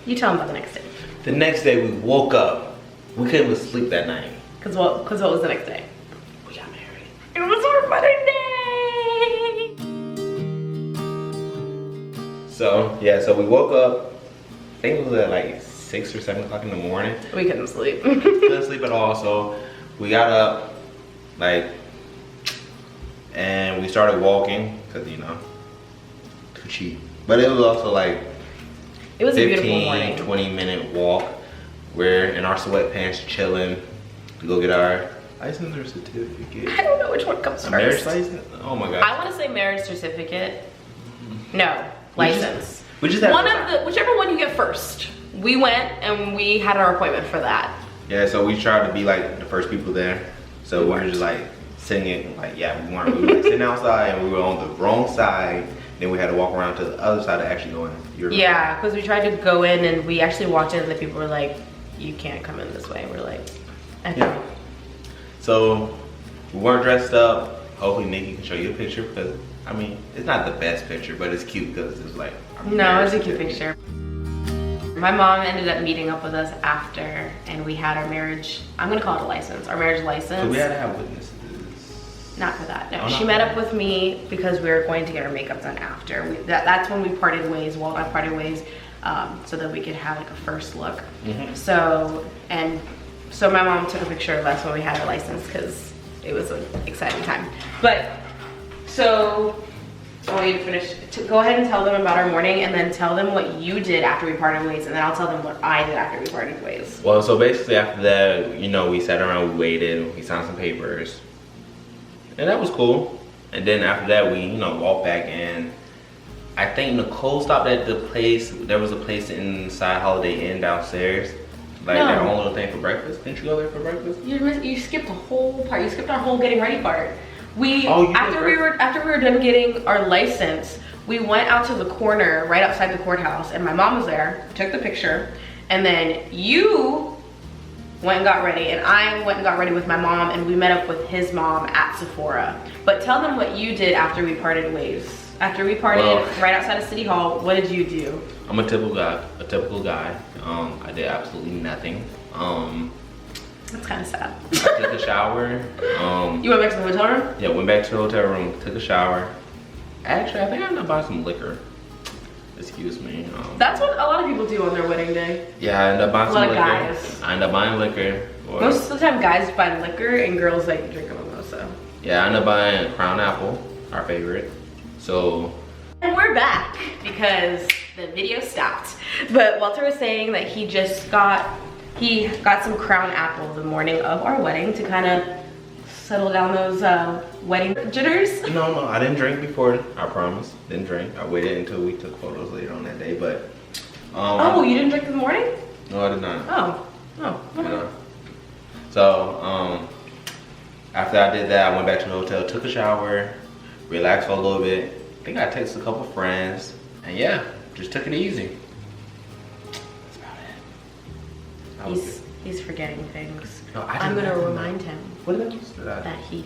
You tell them about the next day. The next day we woke up. We couldn't even sleep that night. Cause what was the next day? We got married. It was our wedding day. So yeah, so we woke up. I think it was at like 6 or 7 o'clock in the morning. We couldn't sleep. Couldn't sleep at all. So we got up, like, and we started walking because you know, too cheap. But it was also like It was a beautiful 15, morning. 20-minute walk. We're in our sweatpants chilling to go get our license or certificate. I don't know which one comes A first. marriage license? Oh my god. I want to say marriage certificate. No, license. We just had Whichever one you get first. We went and we had our appointment for that. Yeah, so we tried to be like the first people there. So we were just like singing, like, yeah, we weren't. We were like sitting outside and we were on the wrong side. Then we had to walk around to the other side to actually go in. Yeah, because we tried to go in and we actually walked in and the people were like, you can't come in this way. We're like, okay. Yeah. So we weren't dressed up. Hopefully Nikki can show you a picture because, I mean, it's not the best picture, but it's cute because it's like. No, it's a cute picture. My mom ended up meeting up with us after and we had our marriage, I'm gonna call it a license, our marriage license. So we had to have witnesses. Not for that, no. Oh, She met up with me because we were going to get our makeup done after. That's when we parted ways, Walt and I parted ways, so that we could have like a first look. So my mom took a picture of us when we had our license because it was an exciting time. But, so, I want you to finish. Go ahead and tell them about our morning and then tell them what you did after we parted ways and then I'll tell them what I did after we parted ways. Well, so basically after that, you know, we sat around, we waited, we signed some papers. And that was cool. And then after that, we, you know, walked back in. I think Nicole stopped at the place. There was a place inside Holiday Inn downstairs. Like their own little thing for breakfast. Didn't you go there for breakfast? You skipped a whole part. You skipped our whole getting ready part. After we were done getting our license, we went out to the corner right outside the courthouse and my mom was there, took the picture, and then you went and got ready and I went and got ready with my mom and we met up with his mom at Sephora. But tell them what you did after we parted ways. After we parted right outside of City Hall, what did you do? I'm a typical guy. I did absolutely nothing. That's kind of sad. I took a shower. You went back to the hotel room? Yeah, went back to the hotel room, took a shower. Actually, I think I ended up buying some liquor. Excuse me. That's what a lot of people do on their wedding day. Yeah, I ended up buying some liquor. A lot of guys. I ended up buying liquor. Most of the time guys buy liquor and girls like drink a mimosa. Yeah, I ended up buying Crown Apple, our favorite. So. And we're back because the video stopped. But Walter was saying that he got some Crown Apple the morning of our wedding to kind of settle down those wedding jitters. No, I didn't drink before, I promise. Didn't drink. I waited until we took photos later on that day, but. Oh, you didn't drink in the morning? No, I did not. Oh, okay. Yeah. So, after I did that, I went back to the hotel, took a shower, relaxed for a little bit. I think I texted a couple friends, and yeah, just took it easy. That's about it. He's forgetting things. No, I'm gonna remind him What else did I do? that he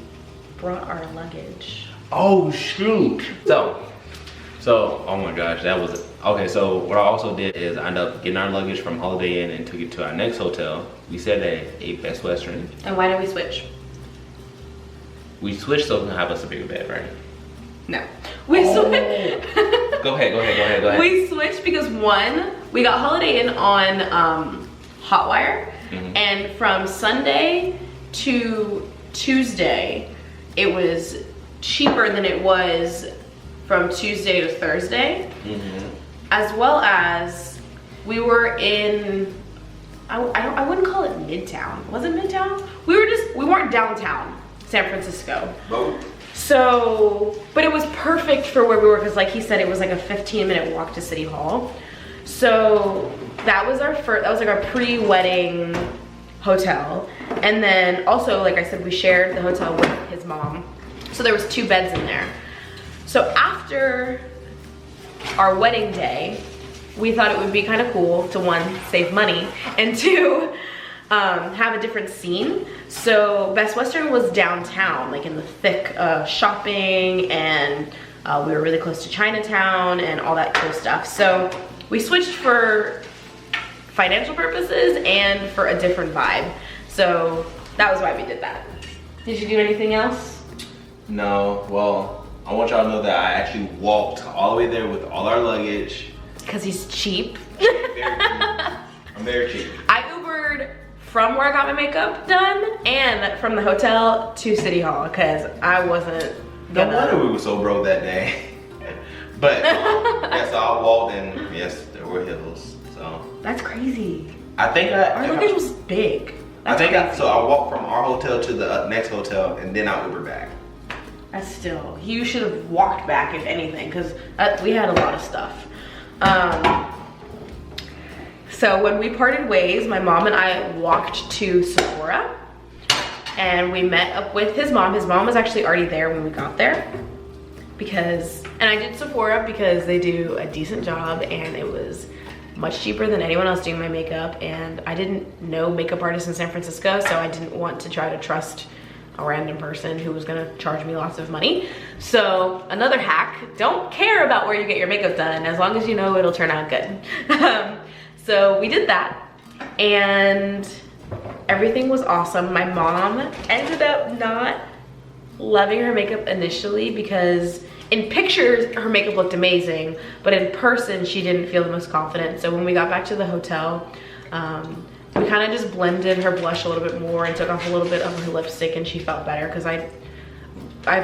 brought our luggage. Oh shoot! So, oh my gosh, that was okay. So what I also did is I ended up getting our luggage from Holiday Inn and took it to our next hotel. We stayed at a Best Western. And why did we switch? We switched so we can have us a bigger bed, right? No. We switched. Go ahead. We switched because one, we got Holiday Inn on Hotwire, and from Sunday to Tuesday, it was cheaper than it was from Tuesday to Thursday, as well as we were in, I wouldn't call it Midtown. Was it Midtown? We weren't downtown San Francisco. So, but it was perfect for where we were because like he said, it was like a 15-minute walk to City Hall. So that was our first, that was like our pre-wedding hotel. And then also, like I said, we shared the hotel with his mom. So there was 2 beds in there. So after our wedding day, we thought it would be kind of cool to 1, save money, and 2, have a different scene. So Best Western was downtown, like in the thick of shopping, and we were really close to Chinatown and all that cool stuff. So we switched for financial purposes and for a different vibe. So that was why we did that. Did you do anything else? No, well, I want y'all to know that I actually walked all the way there with all our luggage. Because he's cheap. Very cheap. I'm very cheap. I Ubered from where I got my makeup done and from the hotel to City Hall because I wasn't gonna. No wonder we were so broke that day. But yeah, so I walked and yes, there were hills. So That's crazy. I think Our luggage was big. So I walked from our hotel to the next hotel and then I Ubered back. That's still, you should have walked back if anything because we had a lot of stuff. So when we parted ways, my mom and I walked to Sephora and we met up with his mom. His mom was actually already there when we got there and I did Sephora because they do a decent job and it was much cheaper than anyone else doing my makeup, and I didn't know makeup artists in San Francisco, so I didn't want to try to trust a random person who was gonna charge me lots of money. So another hack, don't care about where you get your makeup done as long as you know it'll turn out good. So we did that and everything was awesome. My mom ended up not loving her makeup initially because in pictures her makeup looked amazing, but in person she didn't feel the most confident. So when we got back to the hotel, we kind of just blended her blush a little bit more and took off a little bit of her lipstick, and she felt better because I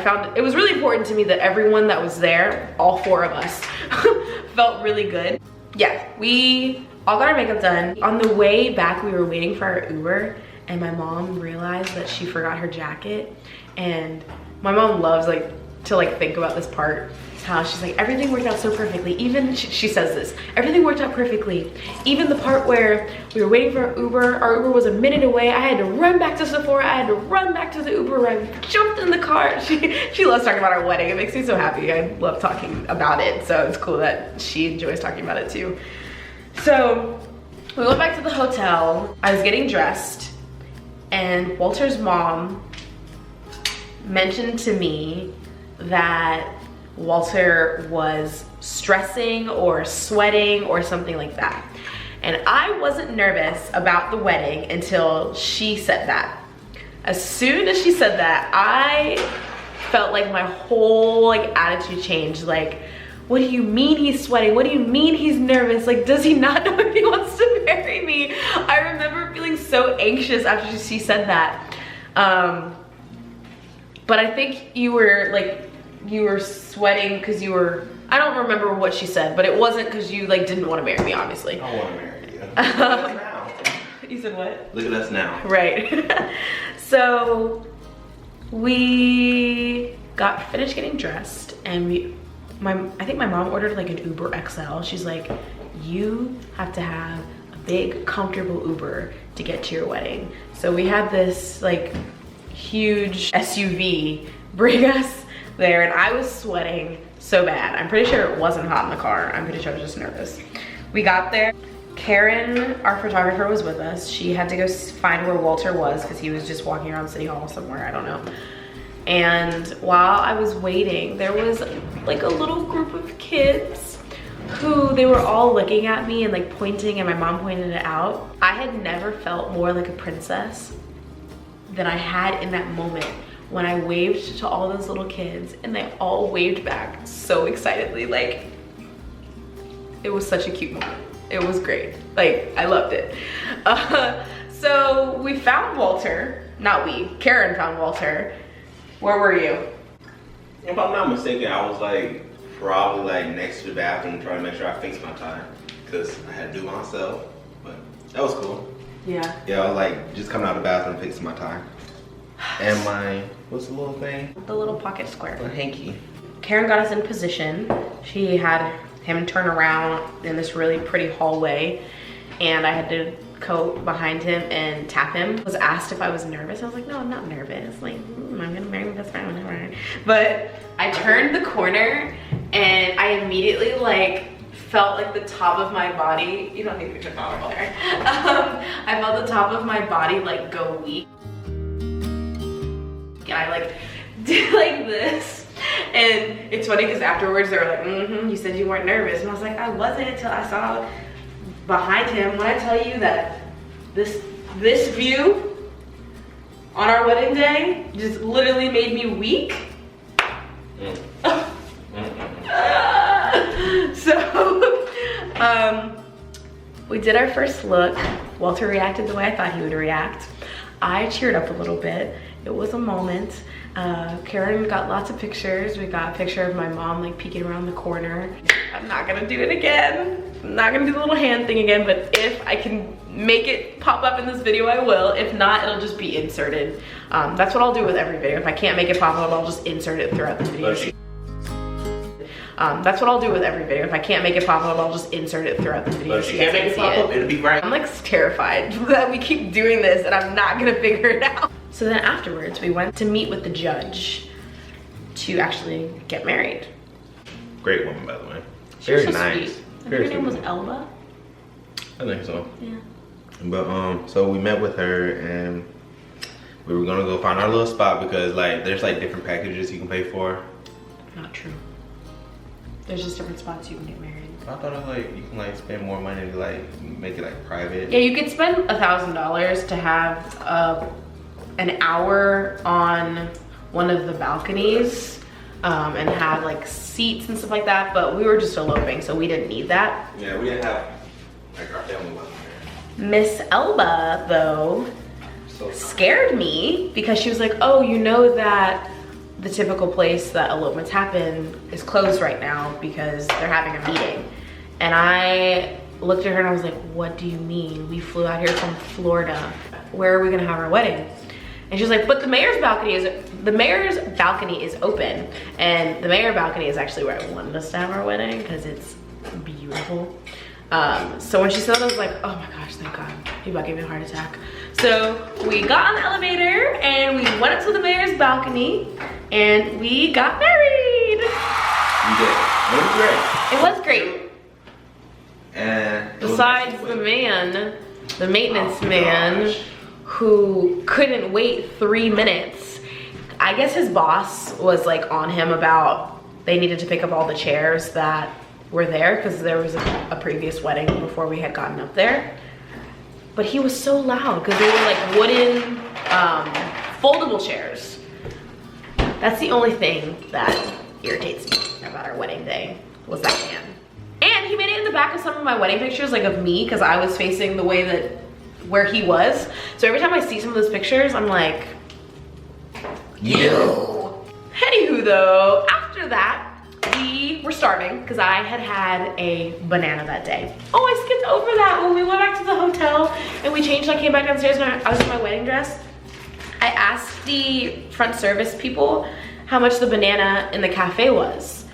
found it was really important to me that everyone that was there, all 4 of us, felt really good. Yeah, we all got our makeup done. On the way back, we were waiting for our Uber, and my mom realized that she forgot her jacket. And my mom loves to think about this part, how she's like, everything worked out so perfectly. Even she says this, everything worked out perfectly. Even the part where we were waiting for our Uber was a minute away. I had to run back to Sephora. I had to run back to the Uber. I jumped in the car. She loves talking about our wedding. It makes me so happy. I love talking about it. So it's cool that she enjoys talking about it too. So we went back to the hotel. I was getting dressed and Walter's mom mentioned to me that Walter was stressing or sweating or something like that. And I wasn't nervous about the wedding until she said that. As soon as she said that, I felt like my whole attitude changed. Like, what do you mean he's sweating? What do you mean he's nervous? Like, does he not know if he wants to marry me? I remember feeling so anxious after she said that. But I think you were sweating because you were, I don't remember what she said, but it wasn't because you didn't want to marry me, obviously. I want to marry you. Look at us now. You said what? Look at us now. Right. So we got finished getting dressed and I think my mom ordered an Uber XL. She's like, you have to have a big, comfortable Uber to get to your wedding. So we had this huge SUV bring us there, and I was sweating so bad. I'm pretty sure it wasn't hot in the car. I'm pretty sure I was just nervous. We got there. Karen, our photographer, was with us. She had to go find where Walter was because he was just walking around City Hall somewhere, I don't know. And while I was waiting, there was a little group of kids who they were all looking at me and pointing, and my mom pointed it out. I had never felt more like a princess than I had in that moment when I waved to all those little kids and they all waved back so excitedly. It was such a cute moment. It was great. I loved it. So we found Walter, not we, Karen found Walter. Where were you? If I'm not mistaken, I was probably next to the bathroom trying to make sure I fixed my tie because I had to do it myself, but that was cool. Yeah. Yeah, I was just coming out of the bathroom fixing my tie. And what's the little thing? The little pocket square. A hanky. Karen got us in position. She had him turn around in this really pretty hallway, and I had to go behind him and tap him. I was asked if I was nervous. I was like, no, I'm not nervous. I'm gonna marry my best friend. But I turned the corner and I immediately felt the top of my body. You don't need to put on there. I felt the top of my body go weak. And I did this. And it's funny because afterwards they were like, you said you weren't nervous. And I was like, I wasn't until I saw behind him, when I tell you that this view on our wedding day just literally made me weak. So, we did our first look. Walter reacted the way I thought he would react. I cheered up a little bit. It was a moment. Karen got lots of pictures. We got a picture of my mom like peeking around the corner. I'm not gonna do it again. I'm not gonna do the little hand thing again, but if I can make it pop up in this video, I will. If not, it'll just be inserted. That's what I'll do with every video. If I can't make it pop up, I'll just insert it throughout the video. That's what I'll do with every video. If I can't make it pop up, I'll just insert it throughout the video. But if you can't make it pop up, it'll be right. I'm like terrified that we keep doing this and I'm not gonna figure it out. So then afterwards, we went to meet with the judge to actually get married. Great woman, by the way. She was Very so nice. sweet. I think Very her name was sweet. Elba. I think so. Yeah. But so we met with her and we were gonna go find our little spot because like there's like different packages you can pay for. Not true. There's just different spots you can get married. I thought it was like you can like spend more money to like make it like private. Yeah, you could spend $1,000 to have an hour on one of the balconies and have like seats and stuff like that, but we were just eloping, so we didn't need that. Yeah, we didn't have like our family wasn't there. Miss Elba, though, So scared me because she was like, oh, you know that the typical place that elopements happen is closed right now because they're having a meeting. And I looked at her and I was like, what do you mean? We flew out here from Florida. Where are we gonna have our wedding? And she was like, but the mayor's balcony is open. And the mayor balcony is actually where I wanted us to have our wedding because it's beautiful. So when she said that, I was like, oh my gosh, thank God. He about gave me a heart attack. So we got on the elevator and we went up to the mayor's balcony and we got married. you did. It was great. It was great. And it was Besides nice to the wait. man, the maintenance Oh, man, gosh. who couldn't wait 3 minutes. I guess his boss was like on him about they needed to pick up all the chairs that were there because there was a previous wedding before we had gotten up there. But he was so loud because they were like wooden foldable chairs. That's the only thing that irritates me about our wedding day was that man. And he made it in the back of some of my wedding pictures, like of me, because I was facing the way that where he was. So every time I see some of those pictures, I'm like, ew. Anywho though, after that, we were starving because I had had a banana that day. Oh, I skipped over that. When we went back to the hotel and we changed, I came back downstairs and I was in my wedding dress. I asked the front service people how much the banana in the cafe was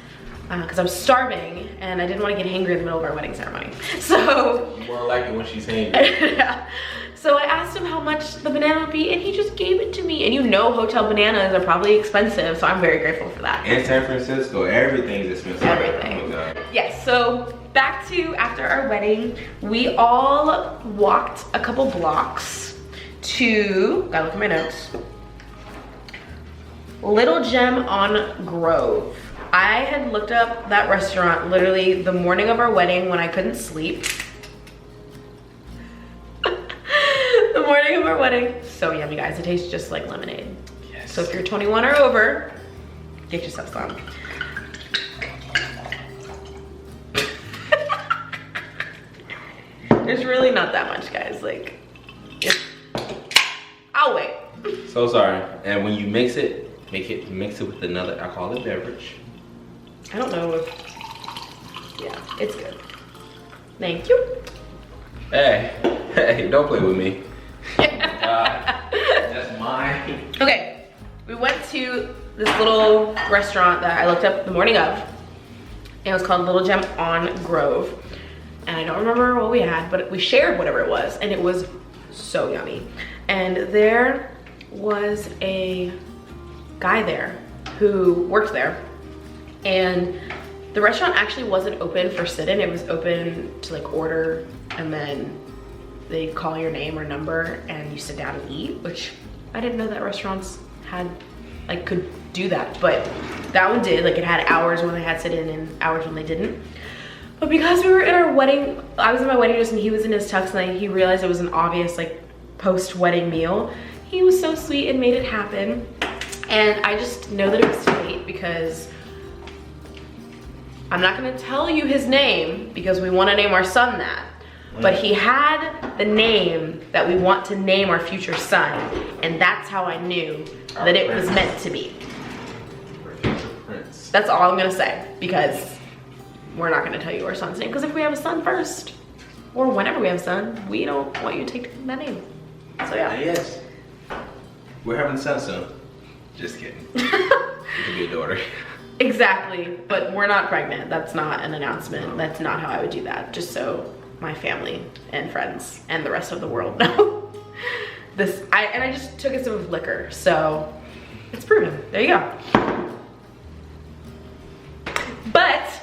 because I was starving and I didn't want to get hangry in the middle of our wedding ceremony. So More like it when she's saying yeah. So I asked him how much the banana would be and he just gave it to me. And you know hotel bananas are probably expensive, so I'm very grateful for that. in San Francisco, everything's expensive. Everything. Oh my God. Yes, so back to after our wedding, we all walked a couple blocks to, gotta look at my notes, Little Gem on Grove. I had looked up that restaurant literally the morning of our wedding when I couldn't sleep. The morning of our wedding. So yummy, guys. It tastes just like lemonade. Yes. So if you're 21 or over, get yourself some. There's really not that much, guys. Like, I'll wait. So sorry. And when you mix it with another alcoholic beverage. I don't know if, yeah, it's good. Thank you. Hey, don't play with me. That's mine. Okay, we went to this little restaurant that I looked up the morning of. It was called Little Gem on Grove. And I don't remember what we had, but we shared whatever it was, and it was so yummy. And there was a guy there who worked there, and the restaurant actually wasn't open for sit-in. It was open to like order, and then they call your name or number and you sit down and eat, which I didn't know that restaurants had, like, could do that, but that one did. Like, it had hours when they had sit-in and hours when they didn't. But because we were in our wedding, I was in my wedding dress and he was in his tux, and like, he realized it was an obvious like post-wedding meal. He was so sweet and made it happen. And I just know that it was fate, because I'm not gonna tell you his name because we wanna name our son that. But he had the name that we want to name our future son. And that's how I knew that it was meant to be. That's all I'm gonna say, because we're not gonna tell you our son's name, because if we have a son first, or whenever we have a son, we don't want you to take that name. So yeah. Yes. We're having a son soon. Just kidding. It could be a daughter. Exactly, but we're not pregnant. That's not an announcement. That's not how I would do that, just so my family and friends and the rest of the world know. I just took a sip of liquor, so it's proven. There you go. But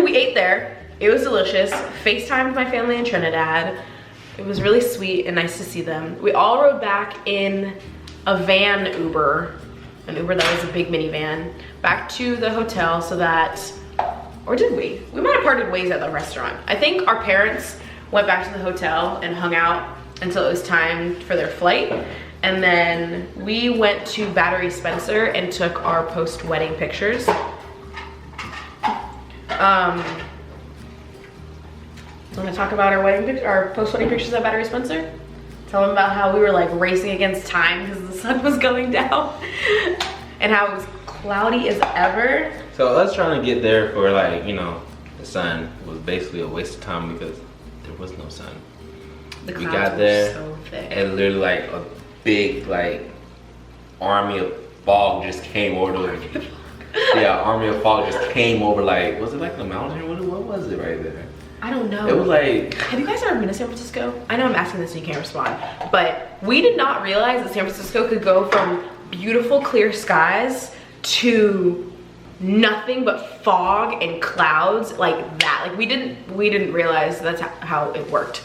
we ate there. It was delicious. FaceTimed my family in Trinidad. It was really sweet and nice to see them. We all rode back in a van Uber, an Uber that was a big minivan, back to the hotel so that, or did we? We might have parted ways at the restaurant. I think our parents went back to the hotel and hung out until it was time for their flight. And then we went to Battery Spencer and took our post-wedding pictures. Want to talk about our post-wedding pictures at Battery Spencer? Tell them about how we were like racing against time because the sun was going down and how it was cloudy as ever. So us trying to get there for like, you know, the sun was basically a waste of time because there was no sun. The We clouds got were there so thick. and literally like a big like army of fog just came over the yeah, army of fog just came over, like, was it like the mountain? What was it right there? I don't know. It was like, have you guys ever been to San Francisco? I know I'm asking this and you can't respond, but we did not realize that San Francisco could go from beautiful clear skies to nothing but fog and clouds like that. Like we didn't realize that's how it worked.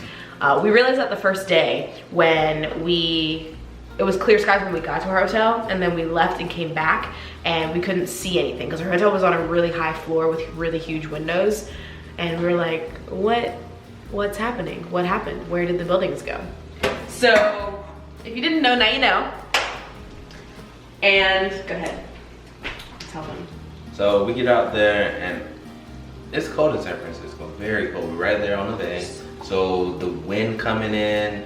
We realized that the first day when it was clear skies when we got to our hotel, and then we left and came back and we couldn't see anything because our hotel was on a really high floor with really huge windows. And we were like, what's happening? What happened? Where did the buildings go? So if you didn't know, now you know. And go ahead, tell them. so we get out there and it's cold in San Francisco, very cold. We're right there on the bay. So the wind coming in,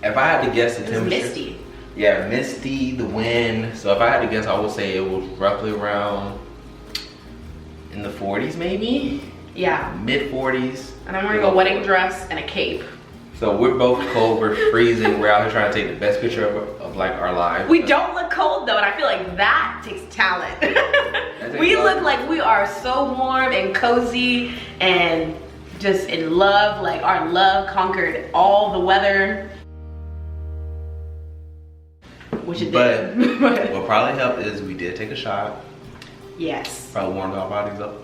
if I had to guess the temperature. It was misty. Yeah, misty, the wind. So if I had to guess, I would say it was roughly around in the 40s maybe? Yeah. Mid 40s. And I'm wearing a wedding dress and a cape. So we're both cold, we're freezing. We're out here trying to take the best picture of like our lives. We don't look cold though, and I feel like that takes talent. We look like we are so warm and cozy and just in love, like our love conquered all the weather. Which it But did. what probably helped is we did take a shot. Yes. Probably warmed our bodies up.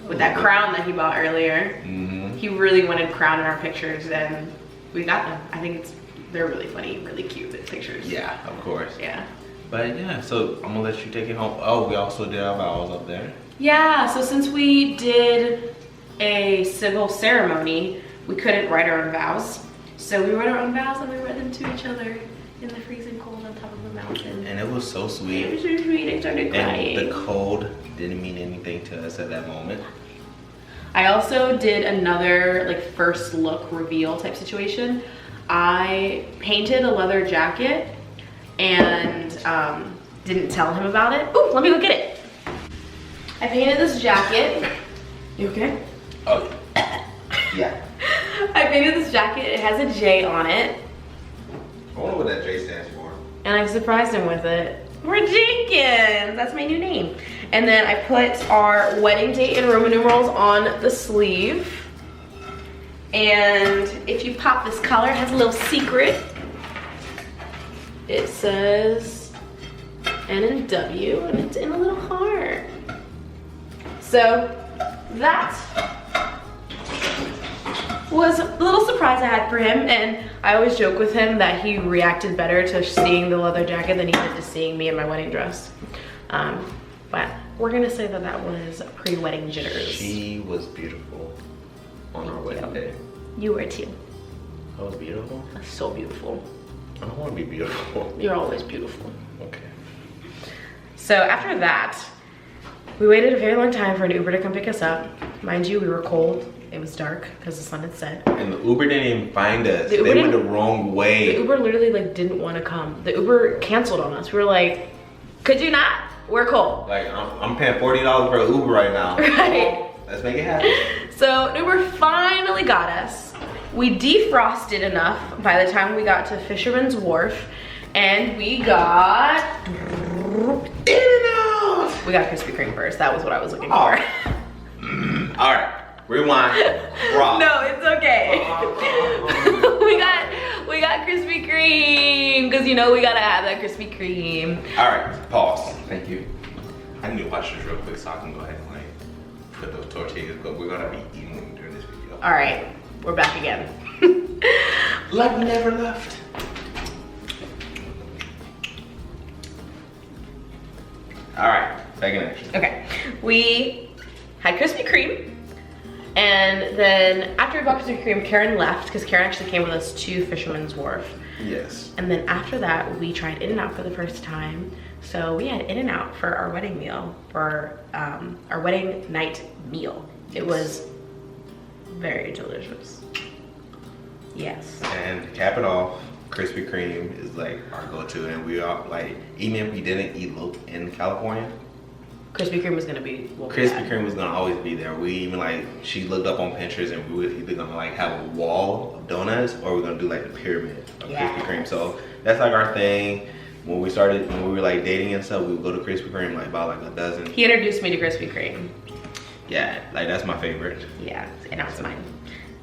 With that crown that he bought earlier. Mm-hmm. He really wanted crown in our pictures, and we got them. I think they're really funny, really cute pictures. Yeah, of course. Yeah. But yeah, so I'm gonna let you take it home. Oh, we also did our vows up there. Yeah, so since we did a civil ceremony, we couldn't write our own vows. So we wrote our own vows and we read them to each other in the freezing cold on top of the mountain. And it was so sweet. It was so sweet, I started crying. And the cold didn't mean anything to us at that moment. I also did another like first look reveal type situation. I painted a leather jacket and didn't tell him about it. Ooh, let me go get it. I painted this jacket. You okay? Oh, yeah. I painted this jacket. It has a J on it. I wonder what that J stands for. And I surprised him with it. We're Jenkins, that's my new name. And then I put our wedding date in Roman numerals on the sleeve. And if you pop this collar, it has a little secret. It says N&W and it's in a little heart. So that was a little surprise I had for him, and I always joke with him that he reacted better to seeing the leather jacket than he did to seeing me in my wedding dress. But we're gonna say that that was pre-wedding jitters. She was beautiful on our wedding day. You were too. I was beautiful? So beautiful. I don't want to be beautiful. You're always beautiful. Okay. So after that, we waited a very long time for an Uber to come pick us up. Mind you, we were cold. It was dark because the sun had set. And the Uber didn't even find us. The Uber They went the didn't- wrong way. The Uber literally like didn't want to come. The Uber canceled on us. We were like, could you not? We're cold. Like, I'm paying $40 for an Uber right now. Right. Let's make it happen. So Uber finally got us. We defrosted enough by the time we got to Fisherman's Wharf, and we got In-N-Out. We got Krispy Kreme first. That was what I was looking for. All right, rewind. Rock. No, it's okay. we got Krispy Kreme because you know we gotta have that Krispy Kreme. All right, pause. Thank you. I need to watch this real quick so I can go ahead and like put those tortillas, but we're gonna be eating during this video. All right, we're back again. Like we never left. All right, back in action. Okay, we had Krispy Kreme, and then after we bought Krispy Kreme, Karen left because Karen actually came with us to Fisherman's Wharf. Yes. And then after that, we tried In-N-Out for the first time. So we had In-N-Out for our wedding meal, for our wedding night meal. It was very delicious. Yes. And to cap it off, Krispy Kreme is like our go-to, and we are like, even if we didn't eat in California, Krispy Kreme was gonna be what we Krispy had. Kreme was gonna always be there. We even like, she looked up on Pinterest, and we were either gonna like have a wall of donuts, or we're gonna do like the pyramid of Krispy Kreme. So that's like our thing. When we were like dating and stuff, we would go to Krispy Kreme, like buy like a dozen. He introduced me to Krispy Kreme. Yeah, like that's my favorite. Yeah, and now it's mine.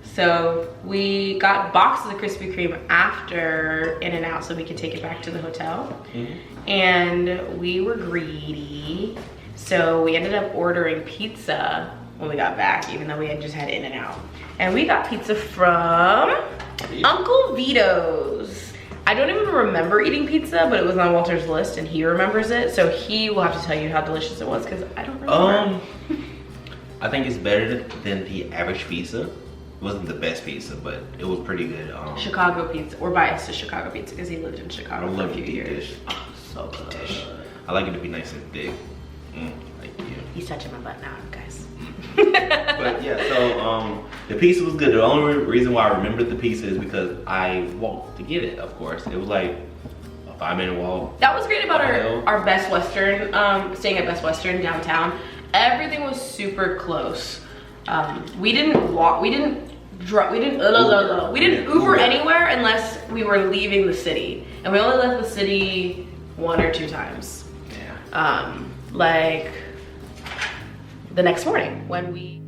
So we got boxes of Krispy Kreme after In-N-Out so we could take it back to the hotel. Mm-hmm. And we were greedy. So we ended up ordering pizza when we got back, even though we had just had In-N-Out. And we got pizza from Uncle Vito's. I don't even remember eating pizza, but it was on Walter's list and he remembers it. So he will have to tell you how delicious it was because I don't remember. I think it's better than the average pizza. It wasn't the best pizza, but it was pretty good. Chicago pizza. We're biased to Chicago pizza because he lived in Chicago for a few years. Dish. Oh, so good. I like it to be nice and thick. Like you. He's touching my butt now, guys. But yeah, so the pizza was good. The only reason why I remembered the pizza is because I walked to get it, of course. It was like a 5-minute walk. That was great about Uphill. our Best Western, staying at Best Western downtown. Everything was super close. We didn't walk, we didn't Uber anywhere unless we were leaving the city. And we only left the city 1 or 2 times. Yeah. Like the next morning when we